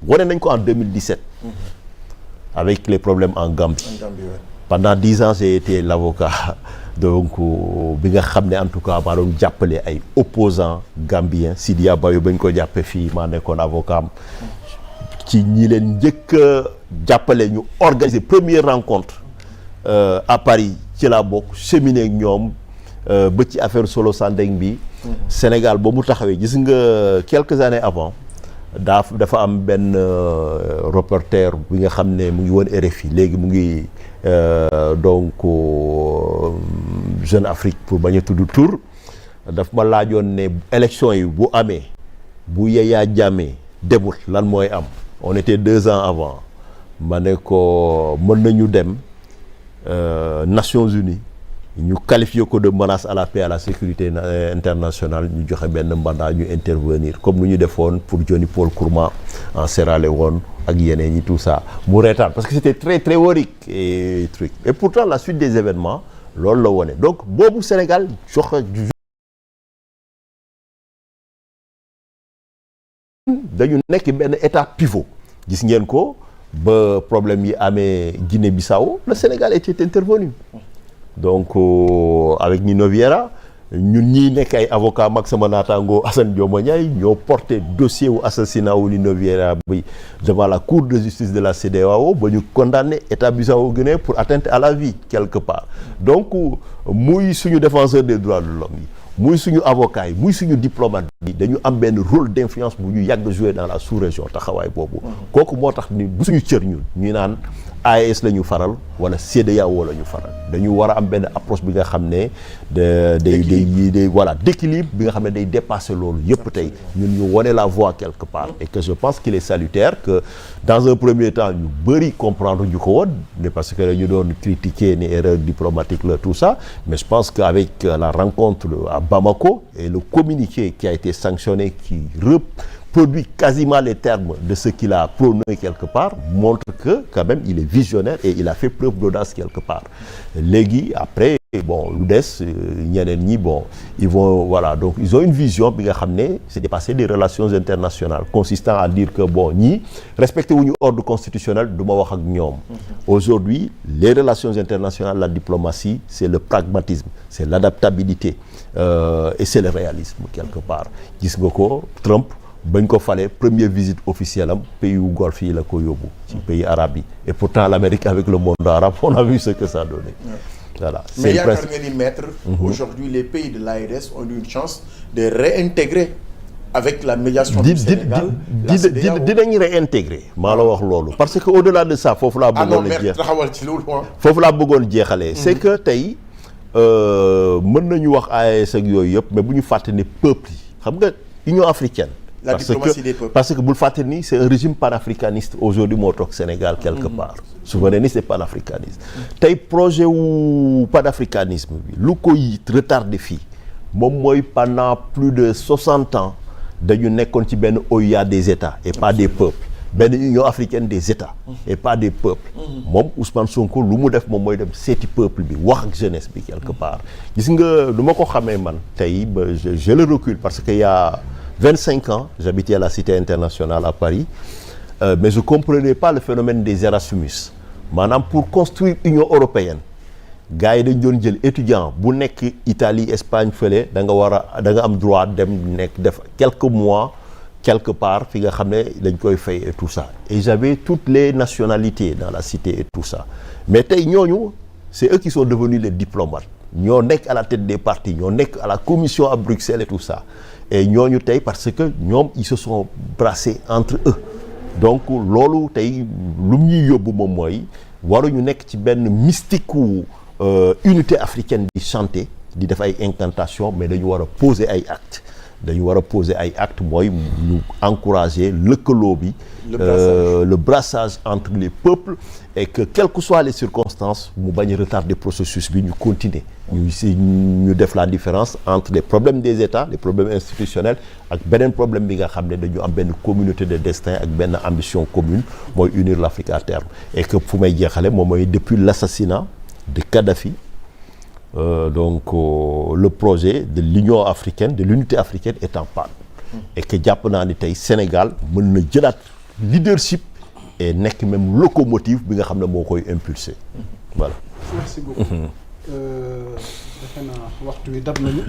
wane nañ ko en 2017 avec les problèmes en Gambie. Pendant 10 ans j'ai été l'avocat donc bi nga xam ne en tout cas maa doon jàppale ay opposants gambiens Sidiya Bayo bañ ko jàppe fii maa nekkoon avocat am ci ñi leen njëkk a jàppale ñu organiser première rencontre à Paris ci laa bokk cheminer ak ñoom ba ci affaire Solo Sandeng bi Sénégal ba mu taxawee gis nga quelques années avant dafa am benn reporter bi nga xam ne mu ngi woon RFI léegi mu ngi donc Jeune Afrique pour bañ a tudd tur daf ma laajoon ne élection yi bu amee bu Yaya Jammeh demul lan mooy am on était 2 ans avant ma ne ko mën nañu dem Nations Unies ñu qualifié ko de menace à la paix à la sécurité internationale ñu joxe benn mandat ñu intervenir comme nu ñu defoon pour Johnny Paul Kurma en Sierra Leone ak yeneen yi tout ça mu reetaan parce que c'était très théorique et truc et pourtant la suite des événements loolu la wone donc boobu Sénégal joxe dañu nekk benn état pivot gis ngeen ko ba problème yi amee Guinée-Bissau le Sénégal était intervenu donc avec Nino Vieira ñun ñii nekk ay avocat mag sama naataango Assane Dioma Ndiaye ñoo porté dossier wu assassinat wu Nino Vieira bi devant la cour de justice de la CEDEAO ba ñu condamné état Bissau-Guinée pour atteinte à la vie quelque part donc muy suñu défenseur des droits de l'homme yi muy suñu avocat yi muy suñu diplomate yi dañu am benn rôle d'influence bu ñu yàgg jouer dans la sous-région taxawaay boobu kooku moo tax ni bu suñu cër ñun ñuy naan AES la ñu faral wala CEDEAO la ñu faral dañu war a am benn approche bi nga xam ne day voilà d'équilibre bi nga xam ne day dépasser loolu yëpp tey ñun ñu wone la voie quelque part et que je pense qu'il est salutaire que dans un premier temps ñu bëri comprendre ñu ko woon parce que dañu doon critiquer ni erreur diplomatique la tout ça mais je pense qu'avec la rencontre à Bamako et le communiqué qui a été sanctionné qui reproduit quasiment les termes de ce qu'il a prôné quelque part montre que quand même il est visionnaire et il a fait preuve d'audace quelque part léegi après bon lu des ñeneen ñi bon ils vont voilà donc ils ont une vision bi nga xam ne c'est dépasser des relations internationales consistant à dire que bon ñii respecté wuñu ordre constitutionnel du ma wax ak ñoom aujourd'hui les relations internationales la diplomatie c'est le pragmatisme c'est l'adaptabilité et c'est le réalisme quelque part gis nga ko Trump bañ ko falee première visite officielle am pays wu golfe yi la ko yóbbu ci pays arabes yi et pourtant l'Amérique avec le monde arabe on a vu ce que ça a donné voilà mais yaakaar nga ni maître aujourd'hui les pays de l'AES ont eu une chance de réintégrer avec la médiation du Sénégal dinañ réintégrer maa la wax loolu parce que au-delà de ça foofu laa bëggoon a jeex taxawal ci loolu foofu laa bëggoon jeexalee c'est que tey mën nañu wax AES ak yooyu yëpp mais bu ñu fàtte ne peuple yi xam nga Union africaine la diplomatie des peuples parce que bul fàtte ni c'est un régime panafricaniste aujourd'hui moo toog Sénégal quelque part souverainiste et panafricaniste tey projet wu panafricanisme bi lu koy retardé fii moom mooy pendant plus de 60 ans dañu nekkoon ci benn OUA des États et pas des peuples benn Union africaine des États et pas des peuples moom Ousmane Sonko lu mu def moom mooy dem seeti peuple bi wax ak jeunesse bi quelque part gis nga du ma ko xamee man tey ba je le recule parce que y a 25 ans j'habitais à la Cité internationale à Paris mais je comprenais pas le phénomène des Erasmus maanaam pour construire Union européenne gars yi dañ doon jël étudiant bu nekk Italie Espagne fële da nga am droit dem nekk def quelques mois quelque part fi nga xam ne dañ koy fay et tout ça et j'avais toutes les nationalités dans la cité et tout ça mais tey ñooñu c'est eux qui sont devenus les diplomates ñoo nekk à la tête des partis ñoo nekk à la commission à Bruxelles et tout ça et ñooñu tey parce que ñoom ils se sont brassés entre eux donc loolu tey lu ñuy yóbbu moom mooy waruñu nekk ci benn mystique wu unité africaine di chanter di def ay incantation mais dañu war a poser ay actes mooy ñu encourager lëkkaloo bi le brassage entre les peuples et que quelles que soient les circonstances mu bañ a retarder processus bi ñu continuer ñu def la différence entre les problèmes des États les problèmes institutionnels ak beneen problème bi nga xam ne dañu am benn communauté de destin ak benn ambition commune mooy unir l'Afrique à terme et que fu may jeexale moom mooy depuis l'assassinat de Kadhafi le projet de l'Union africaine de l'unité africaine est en panne et que jàpp naa ni tey Sénégal mën na jëlaat leadership et nekk même locomotive bi nga xam ne moo koy impulser voilà. merci beaucoup. defe naa waxtu wi dab nañu.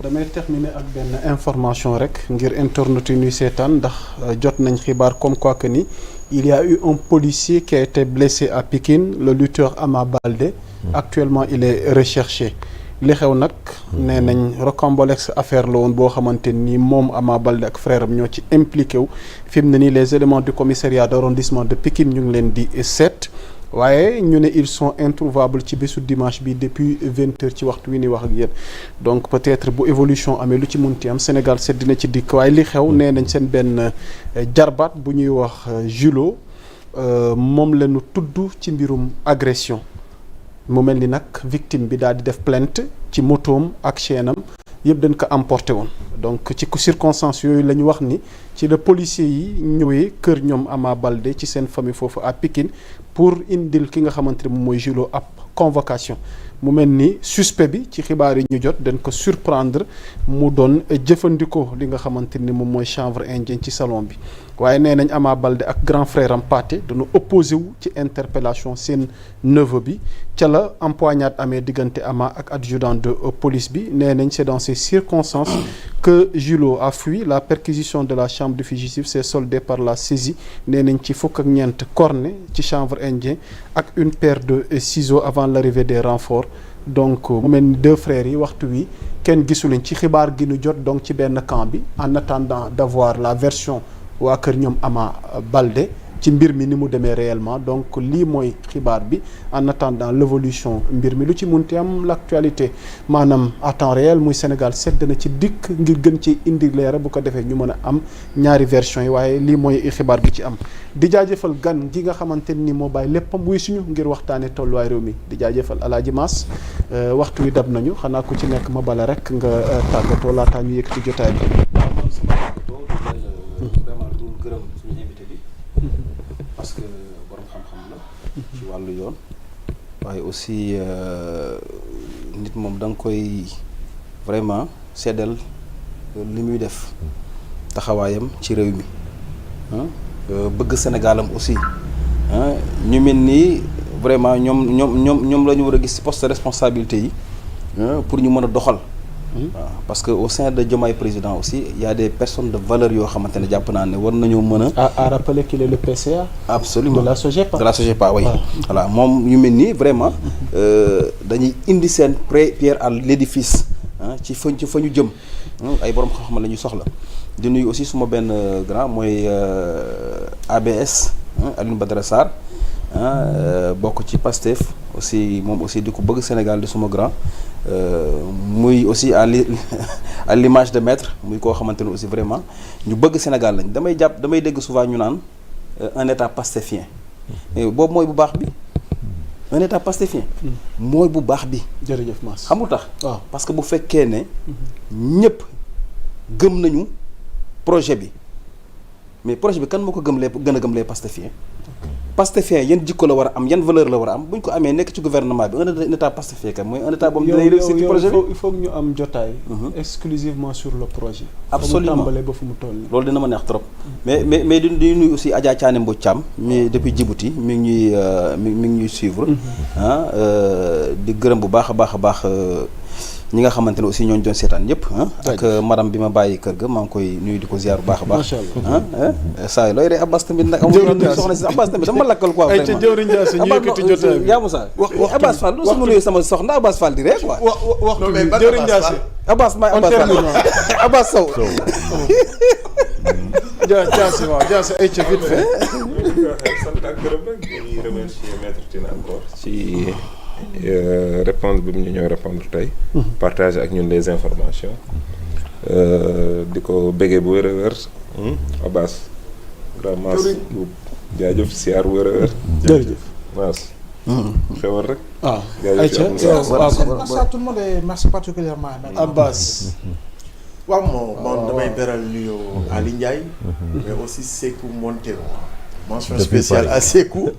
damay terminer ak benn information rek ngir internautes yi ñuy seetaan ndax jot nañ xibaar comme quoi que ni il y a eu un policier qui a été blessé à Pikine, le lutteur Ama Baldé. Actuellement il est recherché. li xew nag nee nañ rocambolesque affaire la woon boo xamante ni moom Ama Baldé ak frère am ñoo ci impliqué wu fi mu ne nii les éléments du commissariat d'arrondissement de Pikine ñu ngi leen di seet waaye ñu ne ils sont introuvables ci bésu dimanche bi depuis 20 heures ci waxtu wi ni wax ak yéen donc peut-être bu évolution amee lu ci munti am Sénégal seet dina ci dikk waaye li xew nee nañ seen benn jarbaat bu ñuy wax Julo moom la ñu tudd ci mbirum agression mu mel ni nag victime bi daal di def plainte ci motoom ak chaînam yëpp dañ ko emporté woon donc ci circonstances yooyu la ñu wax ni ci la policiers yi ñëwee kër ñoom Ama Baldé ci seen famille foofu à Pikine pour indil ki nga xamante ne moom mooy Julo ab convocation mu mel ni suspect bi ci xibaar yi ñu jot dañ ko surprendre mu doon jëfandikoo li nga xamante ni moom mooy chanvre indien ci salon bi waaye nee nañ Ama Baldé ak grand frère am Pathé dañu opposé wu ci interpellation seen neveu bi ca la empoignade amee diggante Ama ak adjudant de police bi nee nañ c'est dans ces circonstances que Julo a fui. La perquisition de la chambre du fugitif s'est soldée par la saisie nee nañ ci fukk ak ñeent cornet ci chanvre indien ak une paire de ciseaux avant l'arrivée des renforts. Donc mu mel ni deux frères yi waxtu wi kenn gisuliñ ci xibaar gi nu jot donc ci benn camp bi en attendant d'avoir la version waa kër ñoom Ama Baldé ci mbir mi ni mu demee réellement donc lii mooy xibaar bi en attendant l'évolution mbir mi lu ci munti am l'actualité maanaam à temps réel muy Sénégal sedd na ci dikk ngir gën ci indi leera bu ko defee ñu mën a am ñaari version yi waaye lii mooy xibaar bi ci am di jaajëfal gan gi nga xamante ni moo bàyyi léppam wuy suñu ngir waxtaane tolluwaay réew mi di jaajëfal Alaaji Maas waxtu wi dab nañu xanaa ku ci nekk ma bala rek nga tàggatoo laataa ñu yëkkati jotaay bi. parce que borom xam-xam la ci wàllu yoon waaye aussi nit moom da nga koy vraiment seddal li muy def taxawaayam ci réew mi bëgg Sénégalam aussi ñu mel nii vraiment ñoom la ñu war a gis ci poste de responsabilité yi pour ñu mën a doxal waaw parce que au sein de Diomaye président aussi il y a des personnes de valeur yoo xamante ne jàpp naa ne war nañoo mën a. à rappeler qu'il est le PCA. absolument de la SOGEPA. de la SOGEPA oui. voilà moom ñu mel nii vraiment dañuy indi seen pierre à l'édifice ci fa ñu jëm ay borom xam-xam la ñu soxla di nuyu aussi suma benn grand mooy ABS Alioune Badara Sarr bokk ci Pastef aussi moom aussi di ko bëgg Sénégal di suma grand. muy aussi à l'image de maître muy koo xamante ne aussi vraiment ñu bëgg Sénégal lañ damay dégg souvent ñu naan un état pastéfien boobu mooy bu baax bi un état pastéfien mooy bu baax bi. jërëjëf Mass xamul tax waaw parce que bu fekkee ne ñëpp gëm nañu projet bi mais projet bi kan moo ko gën a gëm les pastéfiens pastéfien yan jikko la war a am yan valeur la war a am bu ñu ko amee nekk ci gouvernement bi un état pastéfien kan mooy un état boobu dinañ réussir ci projet bi il faut que ñu am jotaay exclusivement sur le projet absolument mu tàmbalee ba fu mu toll nii loolu dina ma neex trop mais di nuyu aussi Adja Thiané Mbodj Thiam mi depuis Djibouti mi ngi ñuy suivre di gërëm bu baax a baax ñi nga xamante ne aussi ñooñu doon seetaan yëpp ak madame bi ma bàyyi kër ga maa ngi koy nuyu di ko ziar bu baax a baax saa yi looy rey Abbas tamit nag amul soxna si Abbas tamit dama lakkal quoi ay ca jëwriñ Dia ñu yëkkati jotaay bi yaa Moussa Abbas Fall lu sama nuyu sama soxna Abbas Fall di ree quoi waxtu bi jëwriñ Dia Abbas Abbas Sow Diassi waaw Diassi ay ca vite fait sant ak gërëm rek ñuy remercier maître Tine encore ci réponse bi mu ñu ñëw répondre tey partager ak ñun les informations di ko béggee bu wér a wér Abbas grand Mass bu jaajëf siyaar wér a wér jërëjëf Mass xewal rek waaw jaajëf merci à tout le monde et merci particulièrement Abbas waaw moom damay beral nuyoo Ali Ndiaye mais aussi Sékou Montero mention Depuis spéciale Paris. à Sékou.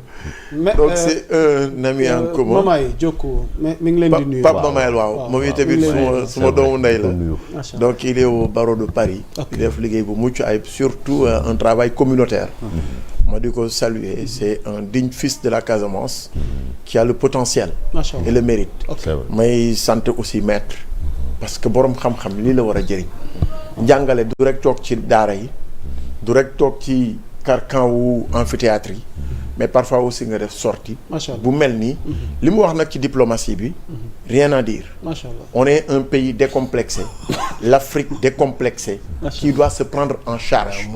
mais Donc c'est un ami en commun. Mamaye Jokko mi ngi leen di nuyu. Pape Mamaye waaw moom itamit suma doomu ndey la. Macha Allah. Donc il est au barreau de Paris. di def liggéey bu mucc ayib surtout un travail communautaire. ma di ko saluer c'est un digne fils de la Casamance. qui a le potentiel. Macha Allah. et le mérite. C'est vrai. may sant aussi maître. parce que borom xam-xam lii la war a jëriñ. njàngale du rek toog ci daara yi. du rek toog ci carcan wu amphithéâtre yi. mais parfois aussi nga def sortie Macha Allah. bu mel nii. li mu wax nag ci diplomatie bi. rien à dire. Macha Allah. On est un pays décomplexé. L'Afrique décomplexée. Qui doit se prendre en charge.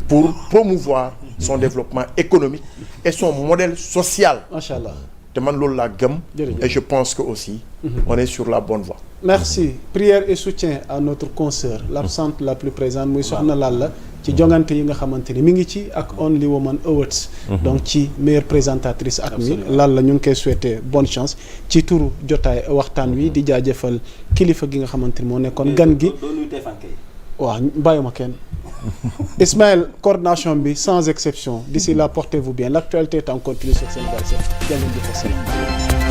Pour promouvoir son développement économique et son modèle social. Macha Allah. te man loolu laa gëm. Jërëjëf. et je pense que aussi. on est sur la bonne voie. Merci. Prière et soutien à notre consoeur l'absente la plus présente muy Soxna Lalla ci jongante yi nga xamante ni mi ngi ci ak Only Woman Awards. donc ci meilleure présentatrice at mi Lalla ñu ngi koy souhaiter bonne chance ci turu jotaay waxtaan wi di jaajëfal kilifa gi nga xamante ni moo nekkoon gan gi. waaw bàyyuma kenn. Ismaël coordination bi sans exception d'ici là portez-vous bien l'actualité est en continu sur Sénégal 7 jaa ngeen jëf.